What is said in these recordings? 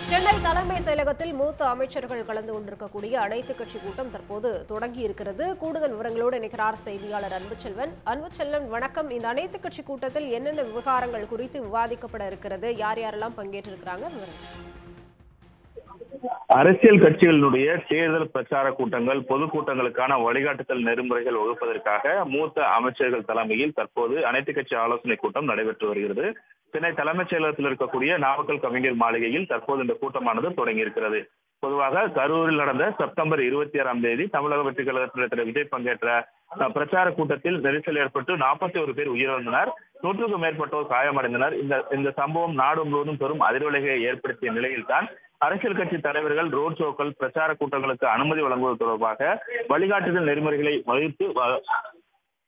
சென்னை தலைமை செயலகத்தில் மூத்த அமைச்சர்கள் கலந்து கொண்டிருக்கக்கூடிய அனைத்துக் கட்சி கூட்டம் தற்போது தொடங்கி இருக்கிறது. கூடுதல் விவரங்களோடு இணைக்கிறார் செய்தியாளர் அன்புச்செல்வன். அன்புச்செல்வன், வணக்கம். இந்த அனைத்துக் கட்சி கூட்டத்தில் என்னென்ன விவகாரங்கள் குறித்து விவாதிக்கப்பட இருக்கிறது? யார் யாரெல்லாம் பங்கேற்றிருக்கிறாங்க? அரசியல் கட்சிகளினுடைய தேர்தல் பிரச்சார கூட்டங்கள், பொதுக்கூட்டங்களுக்கான வழிகாட்டுதல் நெறிமுறைகள் வகுப்பதற்காக மூத்த அமைச்சர்கள் தலைமையில் தற்போது அனைத்துக் கட்சி ஆலோசனை கூட்டம் நடைபெற்று வருகிறது. சென்னை தலைமைச் செயலகத்தில் இருக்கக்கூடிய நாமக்கல் கவிஞர் மாளிகையில் தற்போது இந்த கூட்டமானது தொடங்கி இருக்கிறது. பொதுவாக கரூரில் நடந்த செப்டம்பர் 26ஆம் தேதி தமிழக வெற்றி கழகத்தில் விஜய் பங்கேற்ற பிரச்சார கூட்டத்தில் நெரிசல் ஏற்பட்டு 41 பேர் உயிரிழந்தனர், 100க்கும் மேற்பட்டோர் காயமடைந்தனர். இந்த சம்பவம் நாடு முழுவதும் பெரும் அதிர்வலைகளை ஏற்படுத்திய நிலையில்தான் அரசியல் கட்சி தலைவர்கள் ரோட் ஷோக்கள், பிரச்சார கூட்டங்களுக்கு அனுமதி வழங்குவது தொடர்பாக வழிகாட்டுதல் நெறிமுறைகளை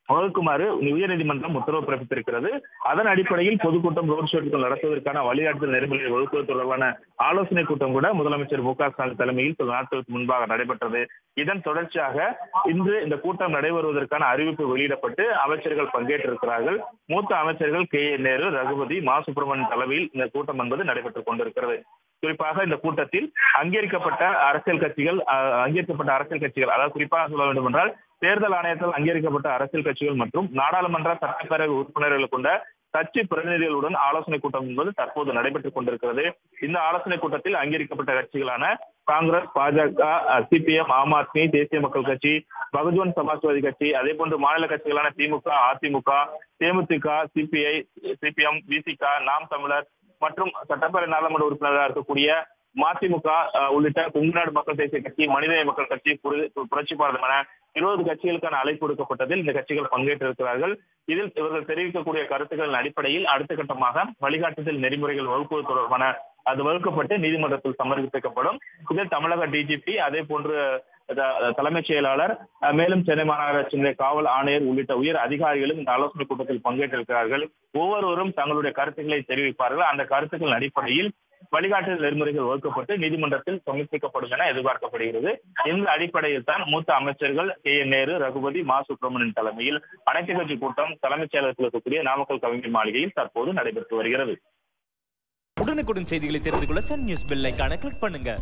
வகுக்குமாறு உயர்நீதிமன்றம் உத்தரவு பிறப்பித்திருக்கிறது. அதன் அடிப்படையில் பொதுக்கூட்டம், ரோட் ஷோக்கள் நடத்துவதற்கான வழிகாட்டுதல் நெறிமுறைகளை வகுப்பது தொடர்பான ஆலோசனை கூட்டம் கூட முதலமைச்சர் மு.க.ஸ்டாலின் தலைமையில் சில நாட்களுக்கு முன்பாக நடைபெற்றது. இதன் தொடர்ச்சியாக இன்று இந்த கூட்டம் நடைபெறுவதற்கான அறிவிப்பு வெளியிடப்பட்டு அமைச்சர்கள் பங்கேற்றிருக்கிறார்கள். மூத்த அமைச்சர்கள் நேரு, ரகுபதி, சுப்பிரமணியன் தலைமையில் இந்த கூட்டம் என்பது நடைபெற்றுக் கொண்டிருக்கிறது. குறிப்பாக இந்த கூட்டத்தில் அங்கீகரிக்கப்பட்ட அரசியல் கட்சிகள், அதாவது குறிப்பாக சொல்ல வேண்டும் என்றால் தேர்தல் ஆணையத்தால் அங்கீகரிக்கப்பட்ட அரசியல் கட்சிகள் மற்றும் நாடாளுமன்ற சட்டப்பேரவை உறுப்பினர்கள் கொண்ட கட்சி பிரதிநிதிகளுடன் ஆலோசனை கூட்டம் என்பது தற்போது நடைபெற்றுக் கொண்டிருக்கிறது. இந்த ஆலோசனை கூட்டத்தில் அங்கீகரிக்கப்பட்ட கட்சிகளான காங்கிரஸ், பாஜக, சிபிஎம், ஆம் ஆத்மி, தேசிய மக்கள் கட்சி, பகுஜன் சமாஜ்வாதி கட்சி, அதே போன்று மாநில கட்சிகளான திமுக, அதிமுக, தேமுதிக, சிபிஐ, சிபிஎம், விசிக, நாம் தமிழர் மற்றும் சட்டப்பேரவை நாடாளுமன்ற உறுப்பினராக இருக்கக்கூடிய மதிமுக உள்ளிட்ட கொங்குநாடு மக்கள் தேசிய கட்சி, மனிதநேய மக்கள் கட்சி, புரட்சி பாரதம் என 20 கட்சிகளுக்கான அழைப்பு கொடுக்கப்பட்டதில் இந்த கட்சிகள் பங்கேற்றிருக்கிறார்கள். இதில் இவர்கள் தெரிவிக்கக்கூடிய கருத்துக்களின் அடிப்படையில் அடுத்த கட்டமாக வழிகாட்டுதல் நெறிமுறைகள் வகுப்பது தொடர்பான அது வகுக்கப்பட்டு நீதிமன்றத்தில் சமர்ப்பிக்கப்படும். இதில் தமிழக டிஜிபி, அதே போன்று தலைமைச் செயலாளர், மேலும் சென்னை மாநகராட்சி காவல் ஆணையர் உள்ளிட்ட உயர் அதிகாரிகளும் இந்த ஆலோசனை கூட்டத்தில் பங்கேற்றிருக்கிறார்கள். ஒவ்வொருவரும் தங்களுடைய கருத்துக்களை தெரிவிப்பார்கள். அந்த கருத்துக்களின் அடிப்படையில் வழிகாட்டுதல் நெறிமுறைகள் வகுக்கப்பட்டு நீதிமன்றத்தில் சமர்ப்பிக்கப்படும் என எதிர்பார்க்கப்படுகிறது. இந்த அடிப்படையில் தான் மூத்த அமைச்சர்கள் நேரு, ரகுபதி, சுப்பிரமணியன் தலைமையில் அனைத்துக் கட்சி கூட்டம் தலைமைச் செயலகத்தில் இருக்கக்கூடிய நாமக்கல் கவிஞர் மாளிகையில் தற்போது நடைபெற்று வருகிறது. உடனுக்குடன் செய்திகளை தெரிந்து கொள்ள சன் நியூஸ் பெல் ஐகானை கிளிக் பண்ணுங்க.